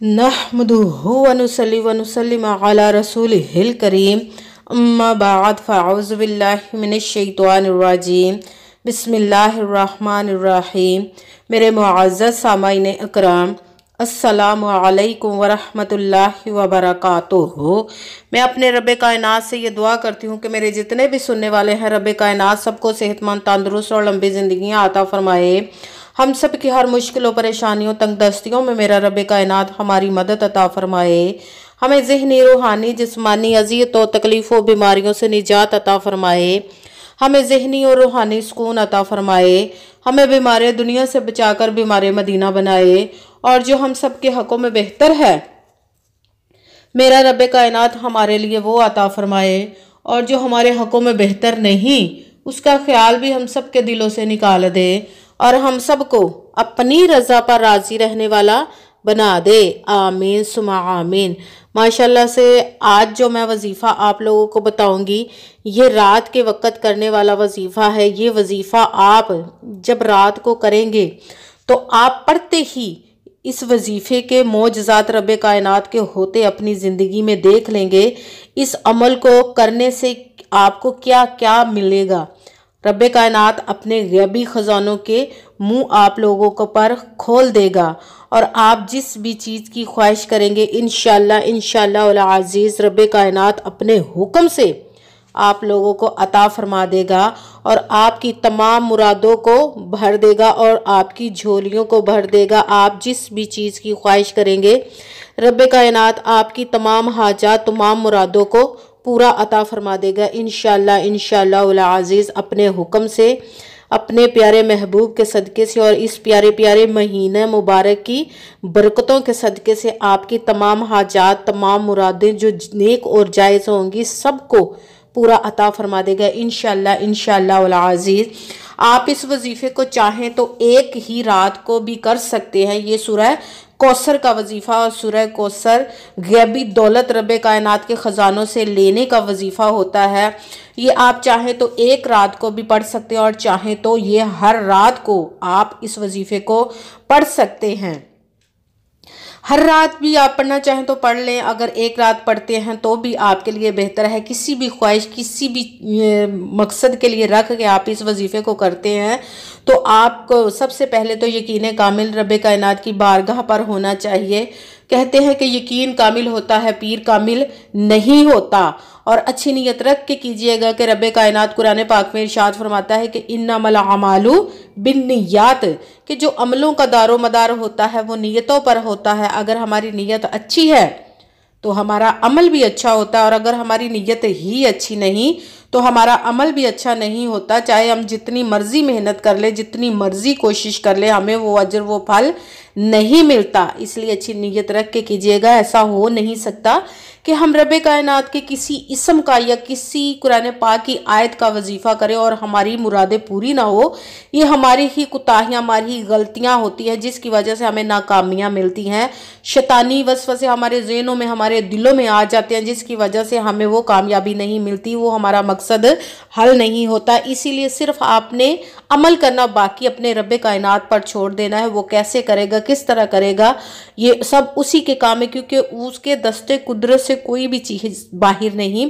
नहमदुहु व नुसल्ली व नुसल्लिम अला रसूलिहिल करीम अम्मा बाद फ़अऊज़ु बिल्लाहि मिनश शैतानिर रजीम बिस्मिल्लाहिर रहमानिर रहीम। मेरे मुअज़्ज़ज़ सामाईन अकराम, अस्सलामु अलैकुम व रहमतुल्लाहि व बरकातुहू। मैं अपने रब्बे कायनात से ये दुआ करती हूँ कि मेरे जितने भी सुनने वाले हैं, रब्बे कायनात सबको सेहतमंद, तंदुरुस्त और लंबी ज़िंदगियाँ अता फ़रमाए। हम सब की हर मुश्किलों, परेशानियों, तंगदस्तियों में मेरा रब्बे कायनात हमारी मदद अता फ़रमाए। हमें ज़हनी, रूहानी, जिस्मानी अज़ियतों, तकलीफ़ों, बीमारियों से निजात अता फ़रमाए। हमें ज़हनी और रूहानी सुकून अता फ़रमाए। हमें बीमार दुनिया से बचाकर बीमार मदीना बनाए। और जो हम सब के हक़ों में बेहतर है, मेरा रब्बे कायनात हमारे लिए वो अता फ़रमाए। और जो हमारे हक़ों में बेहतर नहीं, उसका ख्याल भी हम सब के दिलों से निकाल दे और हम सबको अपनी रज़ा पर राज़ी रहने वाला बना दे। आमीन सुमा आमीन। माशाल्लाह से आज जो मैं वजीफ़ा आप लोगों को बताऊंगी, ये रात के वक़्त करने वाला वजीफ़ा है। ये वजीफ़ा आप जब रात को करेंगे तो आप पढ़ते ही इस वजीफ़े के मोजज़ात रब्बे कायनात के होते अपनी ज़िंदगी में देख लेंगे। इस अमल को करने से आपको क्या क्या मिलेगा। रब्बे कायनात अपने गैबी ख़ज़ानों के मुंह आप लोगों को पर खोल देगा और आप जिस भी चीज़ की ख्वाहिश करेंगे, इंशाअल्लाह इंशाअल्लाह उल अज़ीज़ रब्बे कायनात अपने हुक्म से आप लोगों को अता फरमा देगा और आपकी तमाम मुरादों को भर देगा और आपकी झोलियों को भर देगा। आप जिस भी चीज़ की ख्वाहिश करेंगे, रब्बे कायनात आपकी तमाम हाजात, तमाम मुरादों को पूरा अता फरमा देगा इंशाअल्लाह इंशाअल्लाह उल अज़ीज़ अपने हुक्म से, अपने प्यारे महबूब के सदक़े से और इस प्यारे प्यारे महीने मुबारक की बरकतों के सदक़े से आपकी तमाम हाजात, तमाम मुरादें जो नेक और जायज़ होंगी, सबको पूरा अता फरमा देगा इंशाअल्लाह इंशाअल्लाह उल अज़ीज़। आप इस वजीफ़े को चाहें तो एक ही रात को भी कर सकते हैं। ये सूरह कौसर का वजीफ़ा और सूरह कौसर गैबी दौलत रब्बे कायनात के ख़जानों से लेने का वजीफ़ा होता है। ये आप चाहें तो एक रात को भी पढ़ सकते हैं और चाहें तो ये हर रात को आप इस वजीफ़े को पढ़ सकते हैं। हर रात भी आप पढ़ना चाहें तो पढ़ लें। अगर एक रात पढ़ते हैं तो भी आपके लिए बेहतर है। किसी भी ख्वाहिश, किसी भी मकसद के लिए रख के आप इस वजीफ़े को करते हैं तो आपको सबसे पहले तो यकीन कामिल रब्बे कायनात की बारगाह पर होना चाहिए। कहते हैं कि यकीन कामिल होता है, पीर कामिल नहीं होता। और अच्छी नीयत रख के कीजिएगा कि रब्बे कायनात कुरान पाक में इरशाद फरमाता है कि इन्नमल अमालु बिन्नियात, कि जो अमलों का दारो मदार होता है वो नीयतों पर होता है। अगर हमारी नीयत अच्छी है तो हमारा अमल भी अच्छा होता है और अगर हमारी नीयत ही अच्छी नहीं तो हमारा अमल भी अच्छा नहीं होता। चाहे हम जितनी मर्जी मेहनत कर ले, जितनी मर्जी कोशिश कर ले, हमें वो अजर, वो फल नहीं मिलता। इसलिए अच्छी नीयत रख के कीजिएगा। ऐसा हो नहीं सकता कि हम रब्बे कायनात के किसी इसम का या किसी कुरान पाक की आयत का वजीफ़ा करें और हमारी मुरादें पूरी ना हो। ये हमारी ही कुताहियाँ, हमारी ही गलतियाँ होती हैं जिसकी वजह से हमें नाकामियाँ मिलती हैं। शैतानी वसवसे हमारे ज़हनों में, हमारे दिलों में आ जाते हैं जिसकी वजह से हमें वो कामयाबी नहीं मिलती, वो हमारा मकसद हल नहीं होता। इसीलिए सिर्फ आपने अमल करना, बाकी अपने रब्बे कायनात पर छोड़ देना है। वो कैसे करेगा, किस तरह करेगा, ये सब उसी के काम है, क्योंकि उसके दस्ते कुदरत से कोई भी चीज़ बाहर नहीं।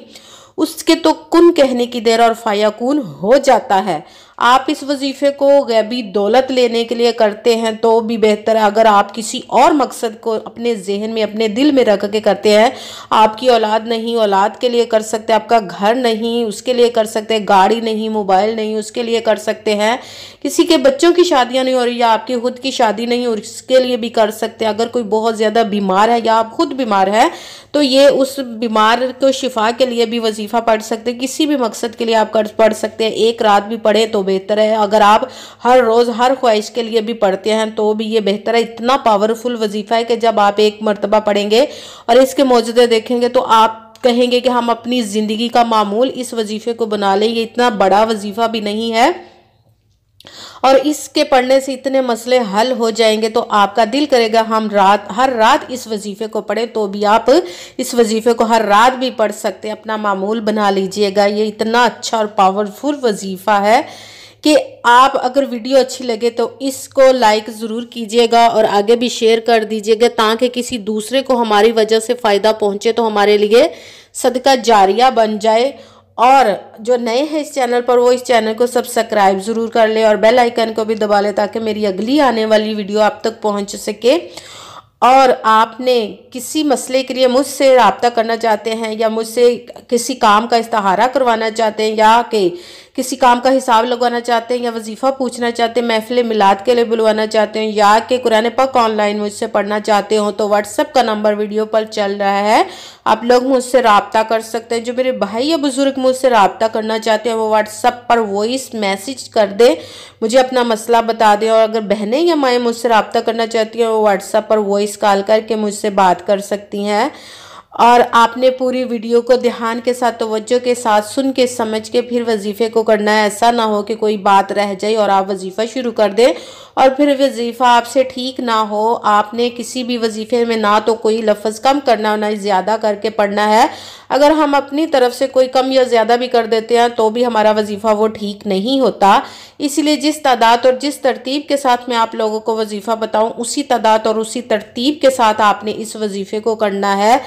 उसके तो कुन कहने की देर और फायाकुन हो जाता है। आप इस वजीफ़े को गैबी दौलत लेने के लिए करते हैं तो भी बेहतर है। अगर आप किसी और मकसद को अपने जहन में, अपने दिल में रख के करते हैं, आपकी औलाद नहीं, औलाद के लिए कर सकते हैं, आपका घर नहीं उसके लिए कर सकते हैं, गाड़ी नहीं, मोबाइल नहीं उसके लिए कर सकते हैं, किसी के बच्चों की शादियां नहीं हो रही या आपकी खुद की शादी नहीं हो उसके लिए भी कर सकते हैं। अगर कोई बहुत ज़्यादा बीमार है या आप खुद बीमार है तो ये उस बीमार को शिफा के लिए भी वजीफ़ा पढ़ सकते हैं। किसी भी मकसद के लिए आप पढ़ सकते हैं। एक रात भी पढ़े तो बेहतर है। अगर आप हर रोज़ हर ख्वाहिश के लिए भी पढ़ते हैं तो भी ये बेहतर है। इतना पावरफुल वजीफ़ा है कि जब आप एक मरतबा पढ़ेंगे और इसके मौजूदे देखेंगे तो आप कहेंगे कि हम अपनी ज़िंदगी का मामूल इस वजीफ़े को बना लें। ये इतना बड़ा वजीफ़ा भी नहीं है और इसके पढ़ने से इतने मसले हल हो जाएंगे तो आपका दिल करेगा हम हर रात इस वजीफ़े को पढ़ें। तो भी आप इस वजीफ़े को हर रात भी पढ़ सकते हैं, अपना मामूल बना लीजिएगा। ये इतना अच्छा और पावरफुल वजीफ़ा है कि आप अगर वीडियो अच्छी लगे तो इसको लाइक ज़रूर कीजिएगा और आगे भी शेयर कर दीजिएगा, ताकि किसी दूसरे को हमारी वजह से फ़ायदा पहुंचे तो हमारे लिए सदका जारिया बन जाए। और जो नए हैं इस चैनल पर वो इस चैनल को सब्सक्राइब ज़रूर कर ले और बेल आइकन को भी दबा ले, ताकि मेरी अगली आने वाली वीडियो आप तक पहुंच सके। और आपने किसी मसले के लिए मुझसे रब्ता करना चाहते हैं या मुझसे किसी काम का इस्ताहारा करवाना चाहते हैं या कि किसी काम का हिसाब लगवाना चाहते हैं या वजीफ़ा पूछना चाहते हैं, महफिल मिलाद के लिए बुलवाना चाहते हैं या कि कुरान पाक ऑनलाइन मुझसे पढ़ना चाहते हो, तो व्हाट्सएप का नंबर वीडियो पर चल रहा है, आप लोग मुझसे रब्ता कर सकते हैं। जो मेरे भाई या बुजुर्ग मुझसे रब्ता करना चाहते हैं वो व्हाट्सएप पर वॉइस मैसेज कर दे, मुझे अपना मसला बता दें। और अगर बहनें या माएँ मुझसे रब्ता करना चाहती हैं वो व्हाट्सएप पर वॉइस कॉल करके मुझसे बात कर सकती हैं। और आपने पूरी वीडियो को ध्यान के साथ, तवज्जो के साथ सुन के समझ के फिर वजीफ़े को करना है। ऐसा ना हो कि कोई बात रह जाए और आप वजीफ़ा शुरू कर दें और फिर वजीफ़ा आपसे ठीक ना हो। आपने किसी भी वजीफ़े में ना तो कोई लफ्ज़ कम करना ना ज़्यादा करके पढ़ना है। अगर हम अपनी तरफ से कोई कम या ज़्यादा भी कर देते हैं तो भी हमारा वजीफ़ा वो ठीक नहीं होता। इसलिए जिस तादाद और जिस तरतीब के साथ मैं आप लोगों को वजीफ़ा बताऊं, उसी तादाद और उसी तरतीब के साथ आपने इस वजीफ़े को करना है।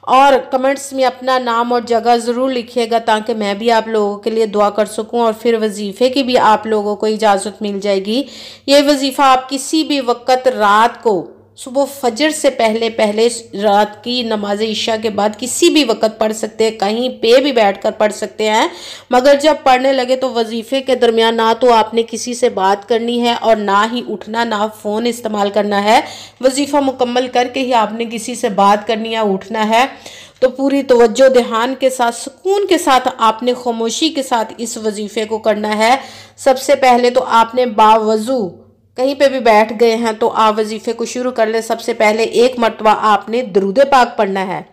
और कमेंट्स में अपना नाम और जगह ज़रूर लिखिएगा, ताकि मैं भी आप लोगों के लिए दुआ कर सकूं और फिर वजीफ़े की भी आप लोगों को इजाज़त मिल जाएगी। ये वजीफ़ा आप किसी भी वक्त रात को सुबह फजर से पहले रात की नमाज इशा के बाद किसी भी वक्त पढ़ सकते हैं, कहीं पे भी बैठकर पढ़ सकते हैं। मगर जब पढ़ने लगे तो वजीफ़े के दरमियान ना तो आपने किसी से बात करनी है और ना ही उठना, ना फ़ोन इस्तेमाल करना है। वजीफ़ा मुकम्मल करके ही आपने किसी से बात करनी है, उठना है। तो पूरी तवज्जो ध्यान के साथ सुकून के साथ आपने खामोशी के साथ इस वजीफ़े को करना है। सबसे पहले तो आपने बावजू कहीं पे भी बैठ गए हैं तो आप वजीफ़े को शुरू कर ले। सबसे पहले एक मरतबा आपने दरूद पाक पढ़ना है।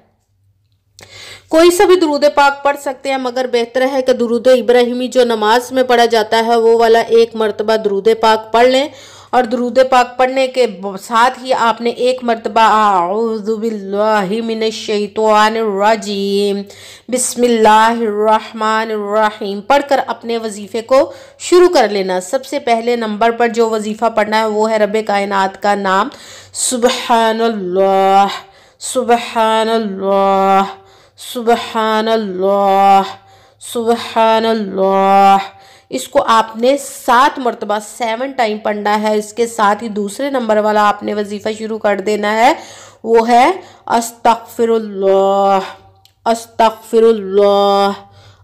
कोई सा भी दरूद पाक पढ़ सकते हैं, मगर बेहतर है कि दरूद इब्राहिमी जो नमाज में पढ़ा जाता है वो वाला एक मरतबा दरूद पाक पढ़ लें। और दरूद पाक पढ़ने के साथ ही आपने एक मरतबा आऊज़ु बिल्लाहि मिनश शैतानिर रजीम बिस्मिल्लाहिर रहमानिर रहीम पढ़कर अपने वजीफ़े को शुरू कर लेना। सबसे पहले नंबर पर जो वजीफ़ा पढ़ना है वो है रब्बे कायनात का नाम, सुबहानल्लाह सुबहानल्लाह सुबहानल्लाह सुबहानल्लाह। इसको आपने 7 मरतबा 7 टाइम पढ़ना है। इसके साथ ही दूसरे नंबर वाला आपने वजीफ़ा शुरू कर देना है, वो है अस्तगफिरुल्लाह अस्तगफिरुल्लाह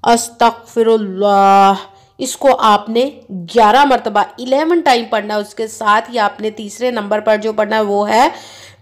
अस्तगफिरुल्लाह। इसको आपने 11 मरतबा 11 टाइम पढ़ना है। उसके साथ ही आपने तीसरे नंबर पर जो पढ़ना है वो है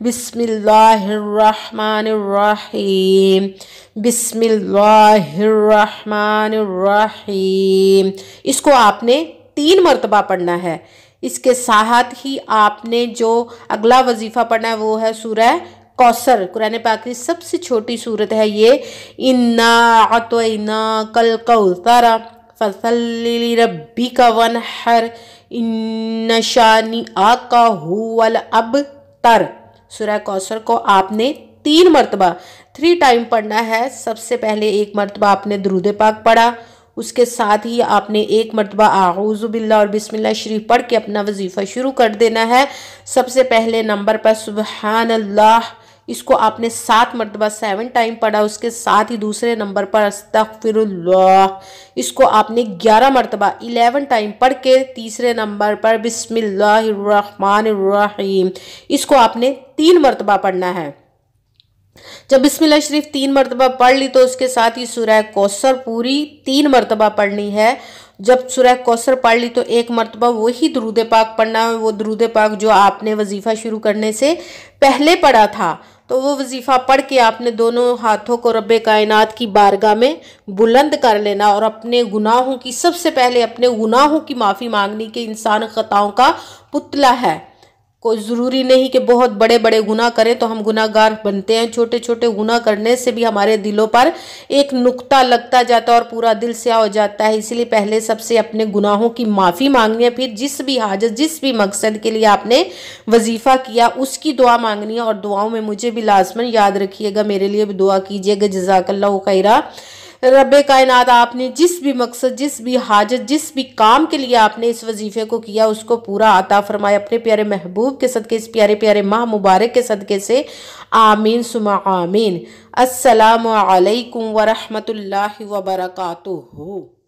बिस्मिल्लाहिर्रहमानिर्रहीम बिस्मिल्लाहिर्रहमानिर्रहीम। इसको आपने 3 मरतबा पढ़ना है। इसके साथ ही आपने जो अगला वजीफ़ा पढ़ना है वो है सूरह कौसर, कुरान पाक की सबसे छोटी सूरत है ये। इन्ना अतैना कल कौसर फसल्लि लिरब्बिका वनहर इन्ना शानिअका हुवल अबतर। सूरह कौसर को आपने 3 मरतबा 3 टाइम पढ़ना है। सबसे पहले एक मरतबा आपने दरूद पाक पढ़ा, उसके साथ ही आपने एक मरतबा आऊज़ु बिल्लाह और बिस्मिल्लाह शरीफ पढ़ के अपना वजीफ़ा शुरू कर देना है। सबसे पहले नंबर पर सुबहानल्लाह, इसको आपने 7 मरतबा 7 टाइम पढ़ा। उसके साथ ही दूसरे नंबर पर अस्तगफिरुल्लाह, इसको आपने 11 मरतबा 11 टाइम पढ़ के तीसरे नंबर पर बिस्मिल्लाहिर्रहमानिर्रहीम, इसको आपने 3 मरतबा पढ़ना है। जब बिस्मिल्लाह शरीफ 3 मरतबा पढ़ ली तो उसके साथ ही सूरह कौसर पूरी 3 मरतबा पढ़नी है। जब सूरह कौसर पढ़ ली तो एक मरतबा वही दरूद पाक पढ़ना है, वो दरूद पाक जो आपने वजीफ़ा शुरू करने से पहले पढ़ा था। तो वो वजीफ़ा पढ़ के आपने दोनों हाथों को रब्बे कायनात की बारगाह में बुलंद कर लेना और अपने गुनाहों की, सबसे पहले अपने गुनाहों की माफ़ी मांगनी कि इंसान खताओं का पुतला है। कोई ज़रूरी नहीं कि बहुत बड़े बड़े गुनाह करें तो हम गुनाहगार बनते हैं। छोटे छोटे गुनाह करने से भी हमारे दिलों पर एक नुक्ता लगता जाता है और पूरा दिल स्याह हो जाता है। इसलिए पहले सबसे अपने गुनाहों की माफ़ी मांगनी है, फिर जिस भी हाजत जिस भी मकसद के लिए आपने वजीफ़ा किया उसकी दुआ मांगनी है। और दुआओं में मुझे भी लाजमन याद रखिएगा, मेरे लिए भी दुआ कीजिएगा। जज़ाकल्लाहु खैरा। रब्बे कायनात आपने जिस भी मकसद, जिस भी हाजत, जिस भी काम के लिए आपने इस वजीफे को किया उसको पूरा अता फरमाए अपने प्यारे महबूब के सदके, इस प्यारे प्यारे माह मुबारक के सदके से। आमीन सुमा आमीन। अस्सलामु अलैकुम व रहमतुल्लाहि व बरकातुहू।